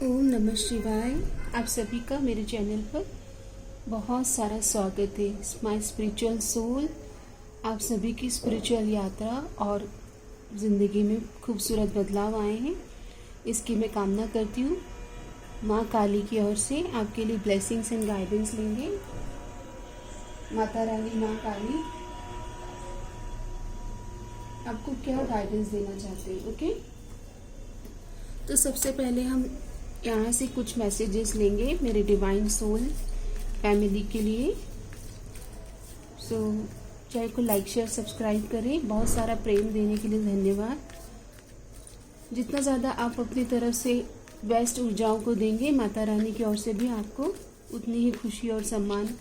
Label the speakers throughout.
Speaker 1: ओम नमः शिवाय। आप सभी का मेरे चैनल पर बहुत सारा स्वागत है। माय स्पिरिचुअल सोल, आप सभी की स्पिरिचुअल यात्रा और ज़िंदगी में खूबसूरत बदलाव आए हैं, इसकी मैं कामना करती हूँ। माँ काली की ओर से आपके लिए ब्लेसिंग्स एंड गाइडेंस लेंगे। माता रानी माँ काली आपको क्या गाइडेंस देना चाहते हैं। ओके, तो सबसे पहले हम यहाँ से कुछ मैसेजेस लेंगे मेरे डिवाइन सोल फैमिली के लिए। चैनल को लाइक शेयर सब्सक्राइब करें। बहुत सारा प्रेम देने के लिए धन्यवाद। जितना ज़्यादा आप अपनी तरफ से बेस्ट ऊर्जाओं को देंगे, माता रानी की ओर से भी आपको उतनी ही खुशी और सम्मान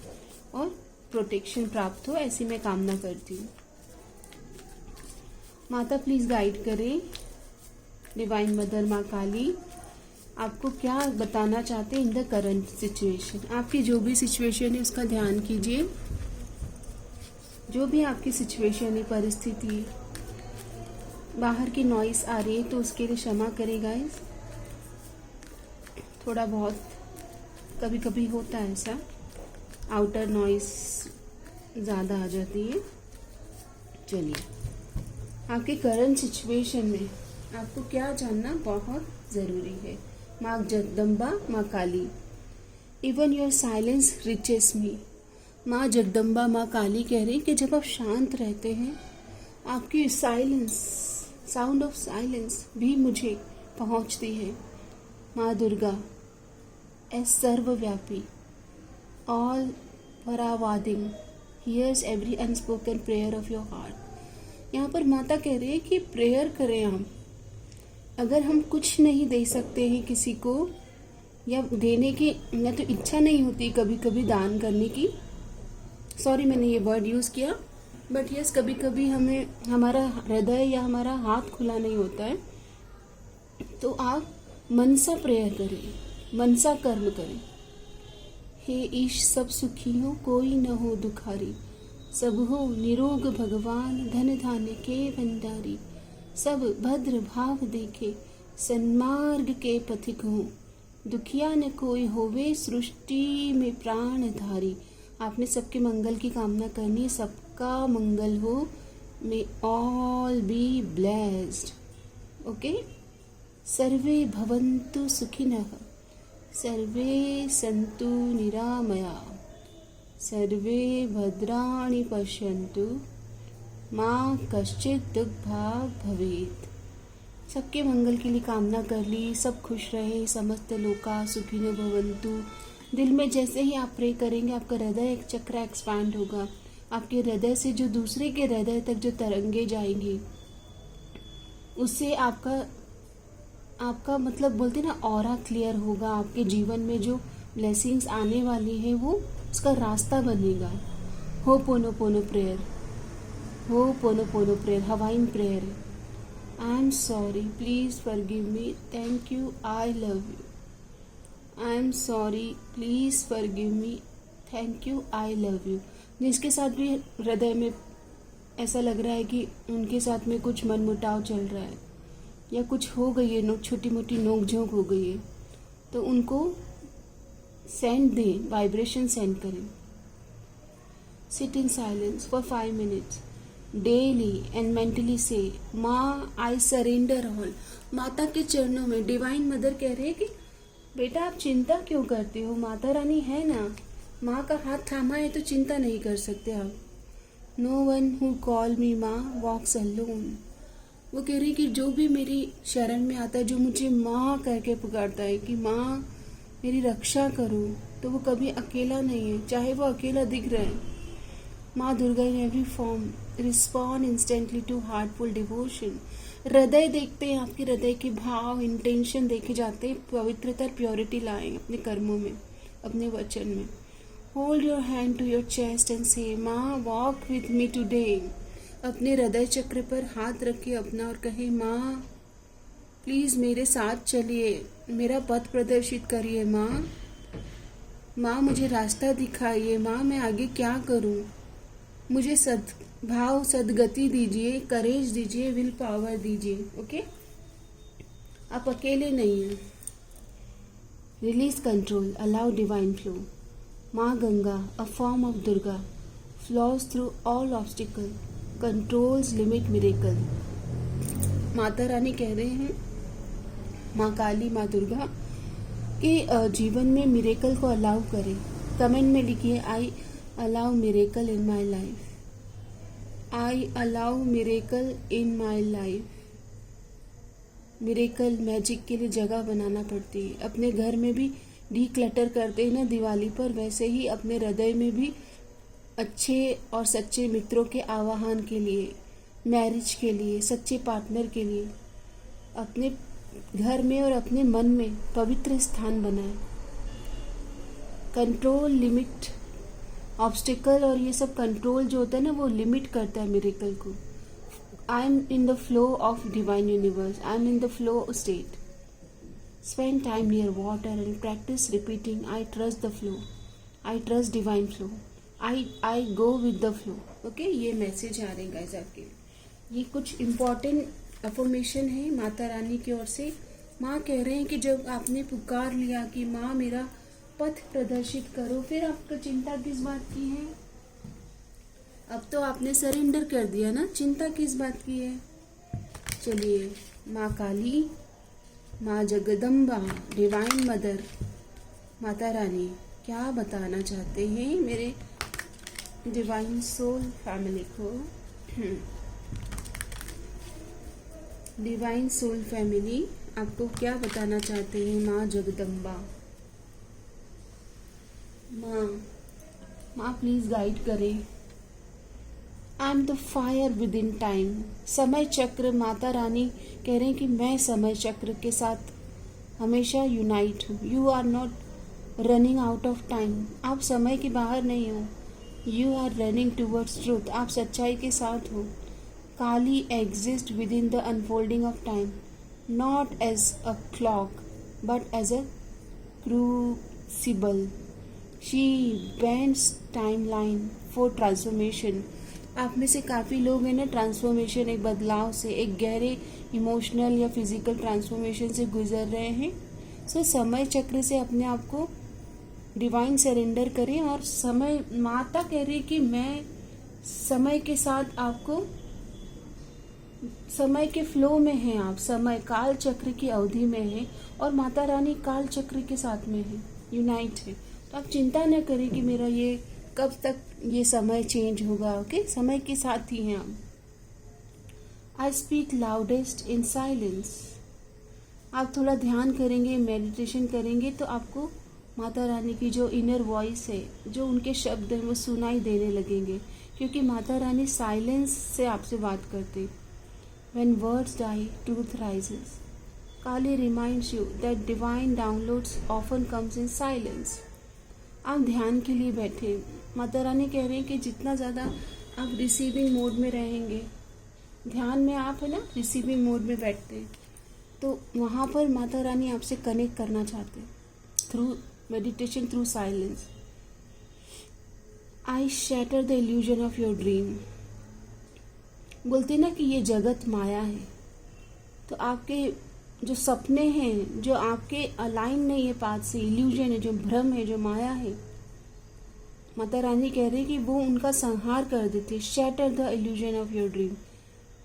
Speaker 1: और प्रोटेक्शन प्राप्त हो, ऐसी मैं कामना करती हूँ। माता प्लीज़ गाइड करें। डिवाइन मदर माँ काली आपको क्या बताना चाहते हैं इन द करंट सिचुएशन। आपकी जो भी सिचुएशन है उसका ध्यान कीजिए। जो भी आपकी सिचुएशन है, परिस्थिति, बाहर की नॉइस आ रही है तो उसके लिए क्षमा करें गाइस। थोड़ा बहुत कभी कभी होता है ऐसा, आउटर नॉइस ज़्यादा आ जाती है। चलिए, आपके करंट सिचुएशन में आपको क्या जानना बहुत ज़रूरी है। माँ जगदम्बा माँ काली, इवन योर साइलेंस रिचेस मी। माँ जगदम्बा माँ काली कह रही कि जब आप शांत रहते हैं, आपकी साइलेंस, साउंड ऑफ साइलेंस भी मुझे पहुँचती है। माँ दुर्गा एज सर्वव्यापी, all pervading, hears every unspoken prayer of your heart. यहाँ पर माता कह रही है कि प्रेयर करें हम। अगर हम कुछ नहीं दे सकते हैं किसी को, या देने की या तो इच्छा नहीं होती कभी कभी दान करने की, सॉरी मैंने ये वर्ड यूज़ किया, बट यस कभी कभी हमें हमारा हृदय या हमारा हाथ खुला नहीं होता है, तो आप मनसा प्रेयर करें, मनसा कर्म करें। हे ईश सब सुखी हो, कोई न हो दुखारी, सब हो निरोग भगवान, धन धान्य के भंडारी, सब भद्र भाव देखे, सन्मार्ग के पथिक हो, दुखिया न कोई होवे, सृष्टि में प्राण धारी। आपने सबके मंगल की कामना करनी है, सबका मंगल हो। मे ऑल बी ब्लेस्ड। ओके, सर्वे भवन्तु सुखिनः, सर्वे सन्तु निरामया, सर्वे भद्राणि पश्यन्तु, माँ कश्चित दुर्भाग भवेत। सबके मंगल के लिए कामना कर ली, सब खुश रहे, समस्त लोका सुखिनो भवन्तु। दिल में जैसे ही आप प्रे करेंगे, आपका हृदय एक चक्र एक्सपैंड होगा। आपके हृदय से जो दूसरे के हृदय तक जो तरंगे जाएंगी, उससे आपका मतलब बोलते ना ऑरा क्लियर होगा। आपके जीवन में जो ब्लेसिंग्स आने वाली है वो उसका रास्ता बनेगा। हो पोनो पोनो प्रेयर, हो पोनो पोनो prayer, Hawaiian prayer. I am sorry, please forgive me, thank you, I love you. I am sorry, please forgive me, thank you, I love you. जिसके साथ भी हृदय में ऐसा लग रहा है कि उनके साथ में कुछ मनमुटाव चल रहा है या कुछ हो गई है, छोटी मोटी नोक-झोंक हो गई है, तो उनको सेंड दें, वाइब्रेशन सेंड करें। Sit in silence for 5 minutes daily and mentally से माँ आई सरेंडर ऑल। माता के चरणों में डिवाइन मदर कह रहे हैं कि बेटा आप चिंता क्यों करते हो, माता रानी है ना। माँ का हाथ थामा है तो चिंता नहीं कर सकते आप। No one who call me माँ वॉक्स अलोन। वो कह रही कि जो भी मेरी शरण में आता है, जो मुझे माँ करके पुकारता है कि माँ मेरी रक्षा करो, तो वो कभी अकेला नहीं है, चाहे वो अकेला दिख रहा है। माँ Durga in every form respond instantly to heartful devotion. हृदय देखते हैं, आपके हृदय के भाव, इंटेंशन देखे जाते हैं। पवित्रता, प्योरिटी लाएं अपने कर्मों में, अपने वचन में। Hold your hand to your chest and say माँ वॉक विथ मी टुडे। अपने हृदय चक्र पर हाथ रखिए अपना और कहे माँ प्लीज मेरे साथ चलिए, मेरा पथ प्रदर्शित करिए। माँ मुझे रास्ता दिखाइए। माँ मैं आगे क्या करूँ, मुझे सद्भाव सदगति दीजिए, करेज दीजिए, विल पावर दीजिए। ओके, आप अकेले नहीं हैं। Release control, allow divine flow. Ma Ganga, a form of Durga, flows through all obstacle, controls limit miracle. Mata Rani कह रहे हैं, माँ काली, माँ दुर्गा कि जीवन में मिरेकल को अलाउ करें. कमेंट में लिखिए, आई allow miracle in my life. I allow miracle in my life. Miracle magic के लिए जगह बनाना पड़ती है. अपने घर में भी डीक्लटर करते हैं ना दिवाली पर, वैसे ही अपने हृदय में भी अच्छे और सच्चे मित्रों के आवाहन के लिए, मैरिज के लिए, सच्चे पार्टनर के लिए अपने घर में और अपने मन में पवित्र स्थान बनाएं. कंट्रोल, लिमिट, ऑब्स्टिकल और ये सब कंट्रोल जो होता है ना, वो लिमिट करता है मिरेकल को. I am in the flow of divine universe. I am in the flow state. Spend time near water and practice repeating, I trust the flow, I trust divine flow, I go with the flow. Okay, ये message आ रहे हैं guys आपके. ये कुछ important affirmation है माता रानी की ओर से. माँ कह रहे हैं कि जब आपने पुकार लिया कि माँ मेरा पथ प्रदर्शित करो, फिर आपको चिंता किस बात की है? अब तो आपने सरेंडर कर दिया ना, चिंता किस बात की है? चलिए, माँ काली, माँ जगदम्बा, डिवाइन मदर, माता रानी क्या बताना चाहते हैं मेरे डिवाइन सोल फैमिली को? डिवाइन सोल फैमिली आपको क्या बताना चाहते हैं माँ जगदम्बा? माँ प्लीज गाइड करें. I am the fire with in time. समय चक्र, माता रानी कह रहे हैं कि मैं समय चक्र के साथ हमेशा यूनाइट हूँ. You are not running out of time. आप समय के बाहर नहीं हो. You are running towards truth. आप सच्चाई के साथ हो. Kali exist within the unfolding of time, not as a clock but as a crucible. She bends timeline for transformation. आप में से काफ़ी लोग हैं ना, ट्रांसफॉर्मेशन, एक बदलाव से, एक गहरे इमोशनल या फिजिकल ट्रांसफॉर्मेशन से गुजर रहे हैं. सो समय चक्र से अपने आप को डिवाइन सरेंडर करें. और समय, माता कह रही कि मैं समय के साथ आपको, समय के फ्लो में हैं आप, समय काल चक्र की अवधि में हैं और माता रानी काल चक्र के साथ में है, यूनाइट है. तो आप चिंता न करें कि मेरा ये कब तक ये समय चेंज होगा. ओके, समय के साथ ही हैं आप. I speak loudest in silence. आप थोड़ा ध्यान करेंगे, मेडिटेशन करेंगे तो आपको माता रानी की जो इनर वॉइस है, जो उनके शब्द हैं, वो सुनाई देने लगेंगे, क्योंकि माता रानी साइलेंस से आपसे बात करते. When words die, truth rises. Kali reminds you that divine downloads often comes in silence. आप ध्यान के लिए बैठे. माता रानी कह रहे हैं कि जितना ज़्यादा आप रिसीविंग मोड में रहेंगे, ध्यान में आप है ना रिसीविंग मोड में बैठते हैं, तो वहाँ पर माता रानी आपसे कनेक्ट करना चाहते हैं through meditation, through silence. I shatter the illusion of your dream. बोलते ना कि ये जगत माया है, तो आपके जो सपने हैं, जो आपके अलाइन नहीं है पाथ से, इल्यूजन है, जो भ्रम है, जो माया है, माता रानी कह रही है कि वो उनका संहार कर देती है. Shatter the illusion of your dream.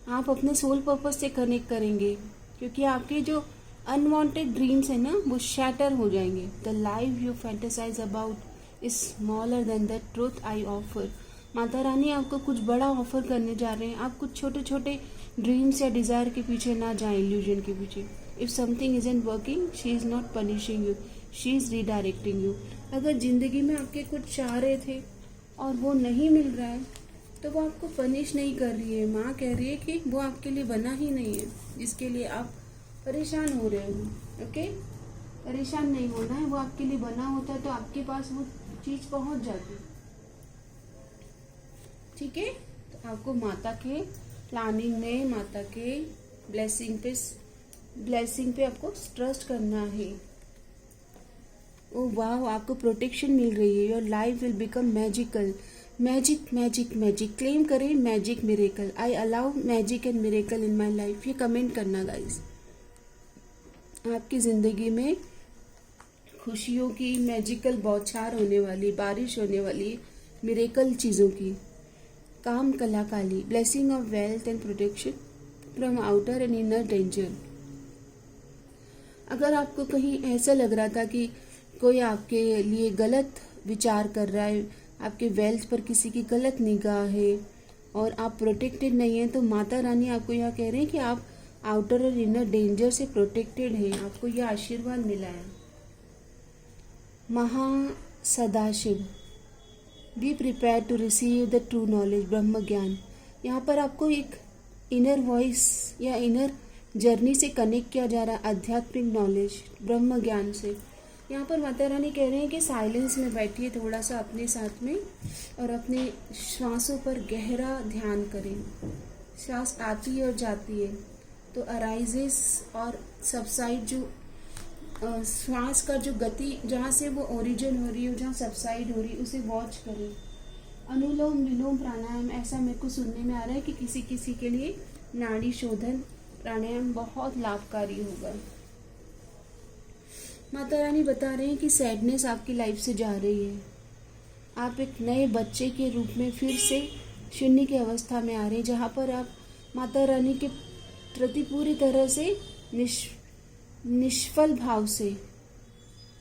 Speaker 1: आप अपने सोल पर्पस से कनेक्ट करेंगे, क्योंकि आपके जो अनवांटेड ड्रीम्स है ना, वो शैटर हो जाएंगे. The life you fantasise about is smaller than the truth I offer. Mata Rani आपको कुछ बड़ा ऑफर करने जा रहे हैं. आप कुछ छोटे छोटे ड्रीम्स या डिज़ायर के पीछे ना जाएं, इल्यूजन के पीछे. If something isn't working, she is not punishing you, she is redirecting you. अगर ज़िंदगी में आपके कुछ चाह रहे थे और वो नहीं मिल रहा है, तो वो आपको पनिश नहीं कर रही है. माँ कह रही है कि वो आपके लिए बना ही नहीं है, जिसके लिए आप परेशान हो रहे हो. ओके, परेशान नहीं होना है. वो आपके लिए बना होता है तो आपके पास वो चीज़ पहुँच जाती. ठीक है, तो आपको माता के प्लानिंग में, माता के ब्लेसिंग पे आपको ट्रस्ट करना है. ओ वाह, आपको प्रोटेक्शन मिल रही है. Your life will become magical. Magic magic magic. Claim करें magic, miracle. I allow magic and miracle in my life. ये कमेंट करना गाइस. आपकी ज़िंदगी में खुशियों की मैजिकल बौछार होने वाली, बारिश होने वाली, मिरेकल चीज़ों की। Kama Kalakali, blessing of wealth and protection from outer and inner danger. अगर आपको कहीं ऐसा लग रहा था कि कोई आपके लिए गलत विचार कर रहा है, आपके वेल्थ पर किसी की गलत निगाह है और आप प्रोटेक्टेड नहीं हैं, तो माता रानी आपको यह कह रहे हैं कि आप आउटर और इनर डेंजर से प्रोटेक्टेड हैं। आपको यह आशीर्वाद मिला है। Maha Sadashiv, be prepare to receive the true knowledge, ब्रह्म ज्ञान। यहाँ पर आपको एक इनर वॉइस या इनर जर्नी से कनेक्ट किया जा रहा है, आध्यात्मिक नॉलेज, ब्रह्म ज्ञान से। यहाँ पर माता रानी कह रहे हैं कि साइलेंस में बैठिए थोड़ा सा अपने साथ में और अपने श्वासों पर गहरा ध्यान करें। श्वास आती है और जाती है तो अराइजेस और सबसाइड, जो श्वास का जो गति जहाँ से वो ओरिजिन हो रही है, जहाँ सबसाइड हो रही है, उसे वॉच करें। अनुलोम विलोम प्राणायाम, ऐसा मेरे को सुनने में आ रहा है कि किसी किसी के लिए नाड़ी शोधन प्राणायाम बहुत लाभकारी होगा। माता रानी बता रहे हैं कि सैडनेस आपकी लाइफ से जा रही है। आप एक नए बच्चे के रूप में फिर से शून्य की अवस्था में आ रहे हैं, जहाँ पर आप माता रानी के प्रति पूरी तरह से निष्फल भाव से,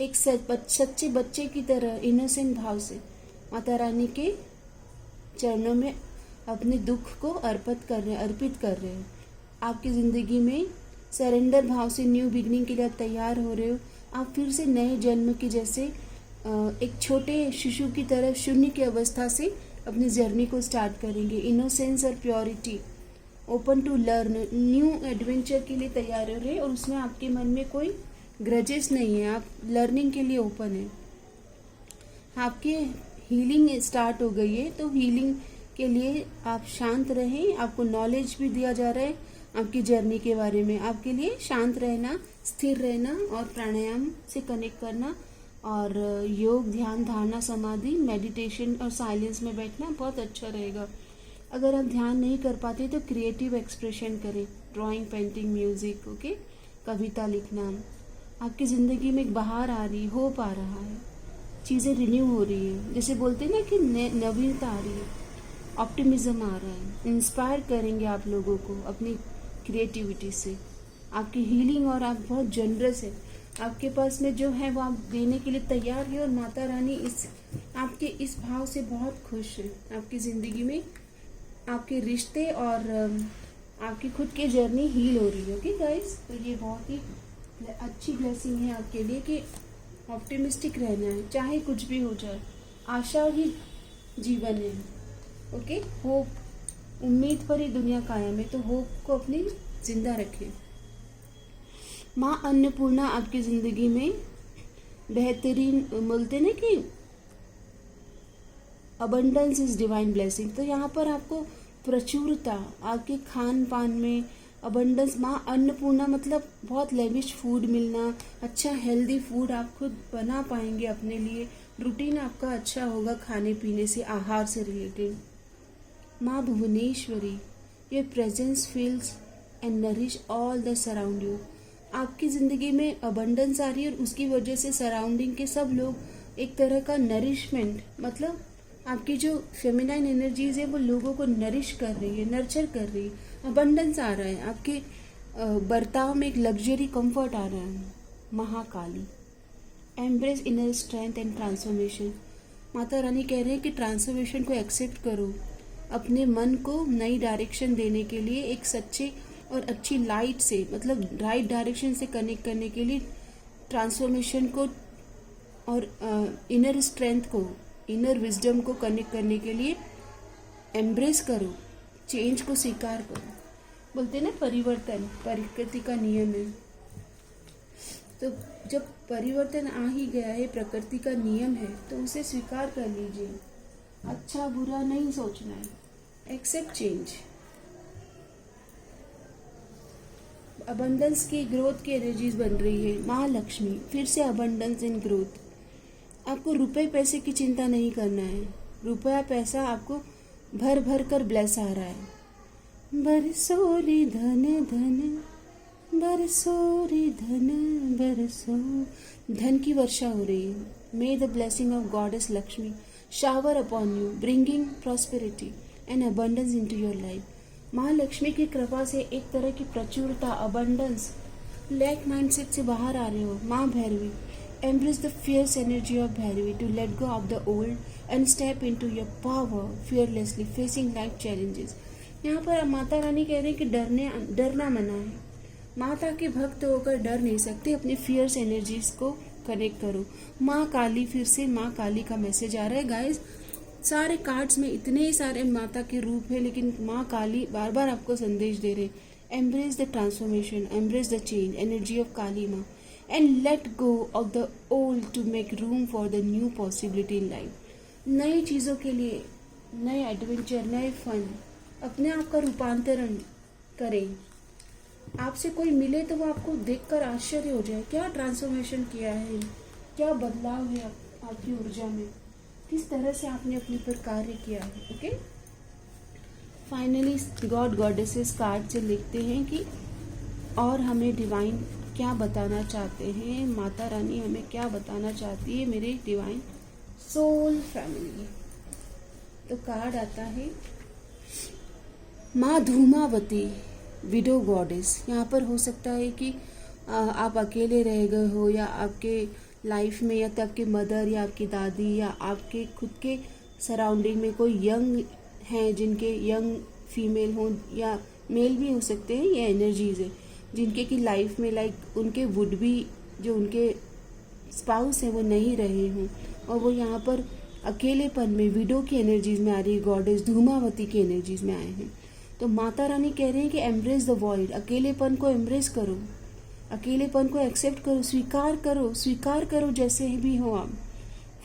Speaker 1: एक सच्चे बच्चे की तरह इनोसेंट भाव से माता रानी के चरणों में अपने दुख को अर्पित कर रहे हैं। आपकी ज़िंदगी में सरेंडर भाव से न्यू बिगनिंग के लिए आप तैयार हो रहे हो। आप फिर से नए जन्म की जैसे एक छोटे शिशु की तरह शून्य की अवस्था से अपनी जर्नी को स्टार्ट करेंगे। इनोसेंस और purity, open to learn, new adventure के लिए तैयार हो रहे और उसमें आपके मन में कोई ग्रजेस नहीं है, आप लर्निंग के लिए ओपन है। आपकी हीलिंग स्टार्ट हो गई है, तो हीलिंग के लिए आप शांत रहें। आपको नॉलेज भी दिया जा रहा है आपकी जर्नी के बारे में। आपके लिए शांत रहना, स्थिर रहना और प्राणायाम से कनेक्ट करना और योग, ध्यान, धारणा, समाधि, मेडिटेशन और साइलेंस में बैठना बहुत अच्छा रहेगा। अगर आप ध्यान नहीं कर पाते तो क्रिएटिव एक्सप्रेशन करें, ड्राइंग, पेंटिंग, म्यूजिक, ओके, कविता लिखना। आपकी ज़िंदगी में एक बहार आ रही, होप आ रहा है, चीज़ें रिन्यू हो रही है, जैसे बोलते हैं ना कि नवीनता आ रही है, ऑप्टिमिज्म आ रहा है। इंस्पायर करेंगे आप लोगों को अपनी क्रिएटिविटी से। आपकी हीलिंग और आप बहुत जनरस है, आपके पास में जो है वो आप देने के लिए तैयार है और माता रानी आपके इस भाव से बहुत खुश है। आपकी ज़िंदगी में आपके रिश्ते और आपकी खुद की जर्नी हील हो रही है। ओके गाइस, तो ये बहुत ही अच्छी ब्लेसिंग है आपके लिए कि ऑप्टिमिस्टिक रहना है, चाहे कुछ भी हो जाए, आशा ही जीवन है। ओके, होप, उम्मीद पर ही दुनिया कायम है, तो होप को अपनी जिंदा रखें। माँ अन्नपूर्णा आपकी ज़िंदगी में बेहतरीन, बोलते ना कि अबंडेंस इज डिवाइन ब्लेसिंग, तो यहाँ पर आपको प्रचुरता, आपके खान पान में अबंडेंस। माँ अन्नपूर्णा मतलब बहुत लेविश फूड मिलना, अच्छा हेल्दी फूड आप खुद बना पाएंगे अपने लिए। रूटीन आपका अच्छा होगा खाने पीने से, आहार से रिलेटेड। माँ Bhuvaneshwari, your presence feels and nourish all the surround you. आपकी ज़िंदगी में अबंडेंस आ रही है और उसकी वजह से सराउंडिंग के सब लोग एक तरह का नरिशमेंट, मतलब आपकी जो फेमिनाइन एनर्जीज है वो लोगों को नरिश कर रही है, नर्चर कर रही है। अबंडेंस आ रहा है, आपके बर्ताव में एक लग्जरी कंफर्ट आ रहा है। Mahakali, embrace inner strength and transformation. Mata Rani कह रहे हैं कि ट्रांसफॉर्मेशन को एक्सेप्ट करो, अपने मन को नई डायरेक्शन देने के लिए एक सच्चे और अच्छी लाइट से, मतलब राइट डायरेक्शन से कनेक्ट करने के लिए ट्रांसफॉर्मेशन को और इनर स्ट्रेंथ को, इनर विजडम को कनेक्ट करने के लिए एम्ब्रेस करो, चेंज को स्वीकार करो। बोलते हैं ना परिवर्तन प्रकृति का नियम है, तो जब परिवर्तन आ ही गया है, प्रकृति का नियम है, तो उसे स्वीकार कर लीजिए। अच्छा बुरा नहीं सोचना है, एक्सेप्ट चेंज। अबंडेंस की, ग्रोथ की एनर्जीज बन रही है। महालक्ष्मी, फिर से अबंडेंस इन ग्रोथ। आपको रुपए पैसे की चिंता नहीं करना है, रुपया पैसा आपको भर भर कर ब्लेस आ रहा है। बरसोरी धन धन बरसो रे धन बरसो, धन की वर्षा हो रही है. मे the blessing of goddess Lakshmi shower upon you, bringing prosperity and abundance into your life. Mahalakshmi की कृपा से एक तरह की प्रचुरता, अबंडेंस, लैक माइंडसेट से बाहर आ रहे हो. माँ Bhairavi, embrace the fierce energy of Bhairavi to let go of the old and step into your power fearlessly facing life challenges. यहाँ पर माता रानी कह रहे हैं कि डरना मना है. माता के भक्त होकर डर नहीं सकते. अपने फियर्स एनर्जीज को कनेक्ट करो. माँ काली, फिर से माँ काली का मैसेज आ रहा है गाइस. सारे कार्ड्स में इतने ही सारे माता के रूप है, लेकिन माँ काली बार बार आपको संदेश दे रहे. Embrace the transformation, embrace the change, energy of Kali Maa, and let go of the old to make room for the new possibility in life. नई चीज़ों के लिए, नए एडवेंचर, नए फन, अपने आप का रूपांतरण करें. आपसे कोई मिले तो वो आपको देखकर आश्चर्य हो जाए. क्या ट्रांसफॉर्मेशन किया है, क्या बदलाव है आपकी ऊर्जा में, किस तरह से आपने अपने पर कार्य किया है. Okay, finally God goddesses card से लिखते हैं कि और हमें डिवाइन क्या बताना चाहते हैं. माता रानी हमें क्या बताना चाहती है मेरे डिवाइन सोल फैमिली. तो कार्ड आता है माँ धूमावती, विडो गॉडेस. यहाँ पर हो सकता है कि आप अकेले रह गए हो, या आपके लाइफ में या तो आपके मदर या आपकी दादी या आपके खुद के सराउंडिंग में कोई यंग हैं, जिनके यंग फीमेल हों या मेल भी हो सकते हैं. ये एनर्जीज है जिनके की लाइफ में लाइक उनके वुड भी जो उनके स्पाउस हैं वो नहीं रहे हों, और वो यहाँ पर अकेलेपन में विडो की एनर्जीज में आ रही है. गॉडेस धूमावती की एनर्जीज में आए हैं. तो माता रानी कह रहे हैं कि एम्ब्रेस द वॉइड. अकेलेपन को एम्ब्रेस करो, अकेलेपन को एक्सेप्ट करो, स्वीकार करो जैसे भी हो आप.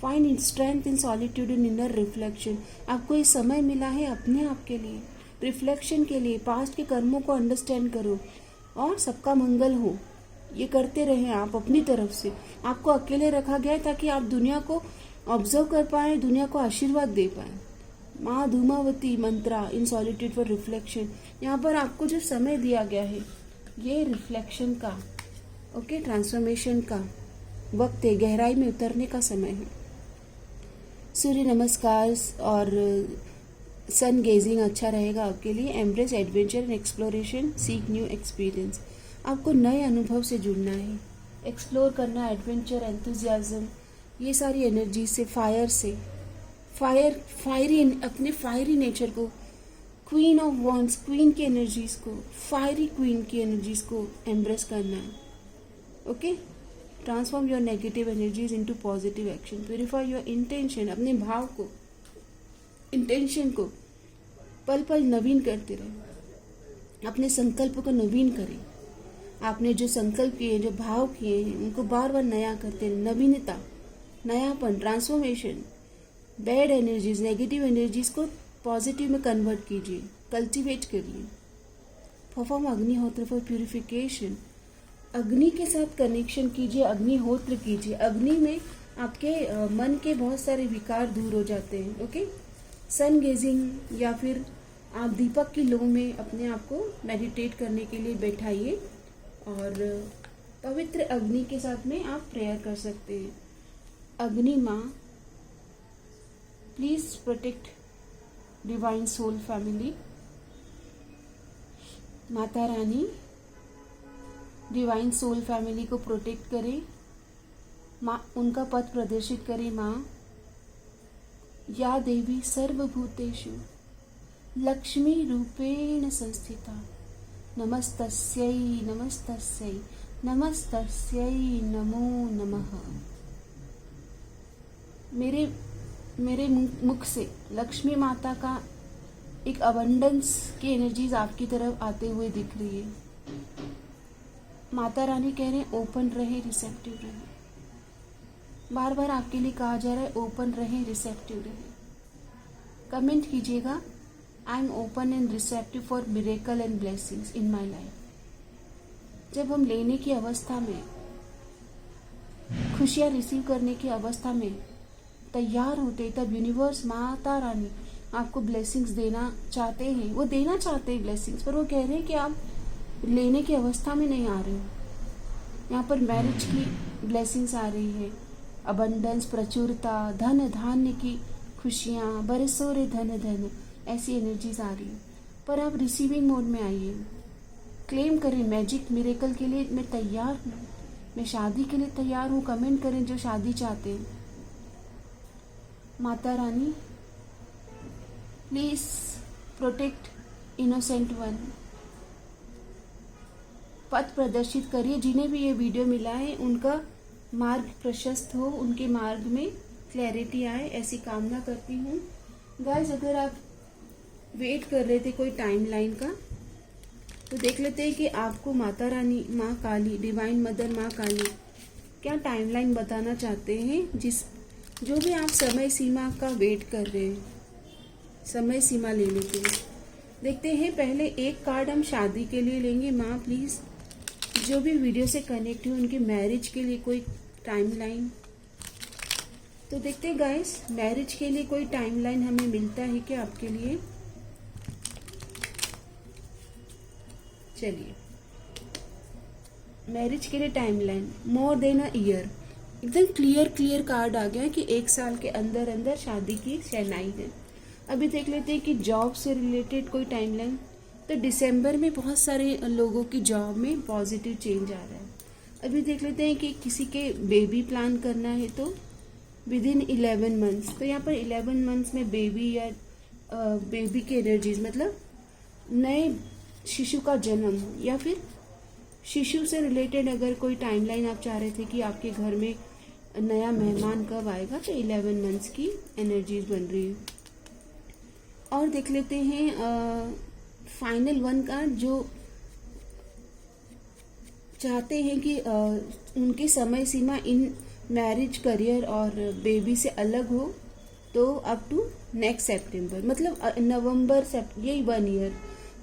Speaker 1: Find strength in solitude and inner reflection. आपको ये समय मिला है अपने आप के लिए, रिफ्लेक्शन के लिए. पास्ट के कर्मों को अंडरस्टैंड करो और सबका मंगल हो, ये करते रहें आप अपनी तरफ से. आपको अकेले रखा गया है ताकि आप दुनिया को ऑब्जर्व कर पाए, दुनिया को आशीर्वाद दे पाए. माँ धूमावती मंत्रा इन सॉलिट्यूड फॉर रिफ्लेक्शन. यहाँ पर आपको जो समय दिया गया है ये रिफ्लेक्शन का, ओके, ट्रांसफॉर्मेशन का वक्त है, गहराई में उतरने का समय है. सूर्य नमस्कार और सन गेजिंग अच्छा रहेगा आपके लिए. Embrace adventure and exploration, seek new experience. आपको नए अनुभव से जुड़ना है, एक्सप्लोर करना, एडवेंचर, एंथुजियाज्म, ये सारी एनर्जी से, फायरी अपने फायरी नेचर को, क्वीन ऑफ वॉन्ड्स, क्वीन की एनर्जीज को, फायरी क्वीन की एनर्जीज को एम्ब्रेस करना है. Okay, transform your negative energies into positive action. Purify your intention. अपने भाव को, इंटेंशन को पल पल नवीन करते रहे. अपने संकल्प को नवीन करें. आपने जो संकल्प किए, जो भाव किए हैं, उनको बार बार नया करते रहे. नवीनता, नयापन, transformation. Bad energies, negative energies को पॉजिटिव में कन्वर्ट कीजिए, कल्टीवेट करिए. परफॉर्म अग्निहोत्र फॉर प्यूरिफिकेशन. अग्नि के साथ कनेक्शन कीजिए, अग्निहोत्र कीजिए. अग्नि में आपके मन के बहुत सारे विकार दूर हो जाते हैं. ओके, सन गेजिंग या फिर आप दीपक की लो में अपने आप को मेडिटेट करने के लिए बैठाइए और पवित्र अग्नि के साथ में आप प्रेयर कर सकते हैं. अग्नि माँ, please protect divine soul family. Mata Rani divine soul family को प्रोटेक्ट करें. माँ, उनका पथ प्रदर्शित करें. माँ, या देवी सर्वभूतेषु लक्ष्मी रूपेण संस्थिता, नमस्तस्यै नमस्तस्यै नमस्तस्यै नमो नमः. मेरे मुख से लक्ष्मी माता का एक अबंडेंस की एनर्जीज आपकी तरफ आते हुए दिख रही है. माता रानी कह रहे हैं ओपन रहे, रिसेप्टिव रहे. बार बार आपके लिए कहा जा रहा है ओपन रहे, रिसेप्टिव रहे. कमेंट कीजिएगा, I am open and receptive for miracle and blessings in my life. जब हम लेने की अवस्था में, खुशियाँ रिसीव करने की अवस्था में तैयार होते, तब यूनिवर्स, माता रानी आपको ब्लेसिंग्स देना चाहते हैं. वो देना चाहते हैं ब्लेसिंग्स, पर वो कह रहे हैं कि आप लेने की अवस्था में नहीं आ रहे हो। यहाँ पर मैरिज की ब्लेसिंग्स आ रही है, अबंडेंस, प्रचुरता, धन धान्य की खुशियाँ, बरसों रे धन धन, ऐसी एनर्जीज आ रही है। पर आप रिसीविंग मोड में आइए, क्लेम करें मैजिक मिरेकल के लिए मैं तैयार हूँ, मैं शादी के लिए तैयार हूँ। कमेंट करें जो शादी चाहते हैं। Mata Rani please protect innocent one. पथ प्रदर्शित करिए, जिन्हें भी ये वीडियो मिला है उनका मार्ग प्रशस्त हो, उनके मार्ग में क्लैरिटी आए, ऐसी कामना करती हूँ। गाइस, अगर आप वेट कर रहे थे कोई टाइमलाइन का, तो देख लेते हैं कि आपको माता रानी, माँ काली, डिवाइन मदर माँ काली क्या टाइमलाइन बताना चाहते हैं। जो भी आप समय सीमा का वेट कर रहे हैं, समय सीमा ले लेते हैं। देखते हैं, पहले एक कार्ड हम शादी के लिए लेंगे। माँ प्लीज़ जो भी वीडियो से कनेक्ट हुए उनके मैरिज के लिए कोई टाइमलाइन। तो देखते हैं गाइस, मैरिज के लिए कोई टाइमलाइन हमें मिलता है क्या आपके लिए। चलिए, मैरिज के लिए timeline, more than a year. एकदम क्लियर कार्ड आ गया है कि 1 साल के अंदर अंदर शादी की शहनाई है। अभी देख लेते हैं कि जॉब से रिलेटेड कोई टाइमलाइन। तो दिसंबर में बहुत सारे लोगों की जॉब में पॉजिटिव चेंज आ रहा है। अभी देख लेते हैं कि किसी के बेबी प्लान करना है तो विद इन 11 मंथ्स। तो यहाँ पर 11 मंथ्स में बेबी या बेबी की एनर्जीज, मतलब नए शिशु का जन्म, या फिर शिशु से रिलेटेड अगर कोई टाइमलाइन आप चाह रहे थे कि आपके घर में नया मेहमान कब आएगा, तो 11 मंथ्स की एनर्जीज बन रही है। और देख लेते हैं फाइनल वन का, जो चाहते हैं कि उनकी समय सीमा इन मैरिज, करियर और बेबी से अलग हो, तो अप टू नेक्स्ट सितंबर, मतलब नवंबर यही 1 ईयर।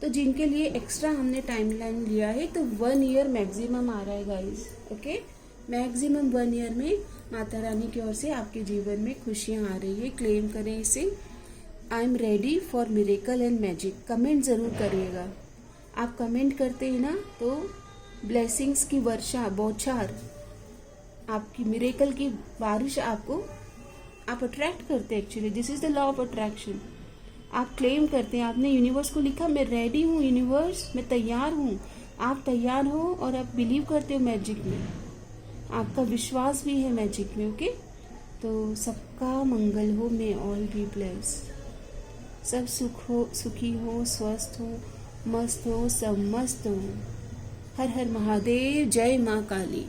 Speaker 1: तो जिनके लिए एक्स्ट्रा हमने टाइमलाइन लिया है, तो 1 ईयर मैक्सिमम आ रहा है गाइस। ओके, मैक्सिमम 1 ईयर में माता रानी की ओर से आपके जीवन में खुशियाँ आ रही है। क्लेम करें इसे। I am ready for miracle and magic. Comment ज़रूर करिएगा। आप कमेंट करते हैं ना, तो ब्लेसिंग्स की वर्षा, बौछार, आपकी मिरेकल की बारिश आपको, आप अट्रैक्ट करते हैं। Actually this is the law of attraction. आप क्लेम करते हैं, आपने यूनिवर्स को लिखा मैं रेडी हूँ, यूनिवर्स मैं तैयार हूँ। आप तैयार हो और आप बिलीव करते हो मैजिक में, आपका विश्वास भी है मैजिक में। ओके, तो सबका मंगल हो, मे ऑल बी ब्लेस। सब सुखी हो, स्वस्थ हो, मस्त हो, सब मस्त हो। हर हर महादेव, जय माँ काली।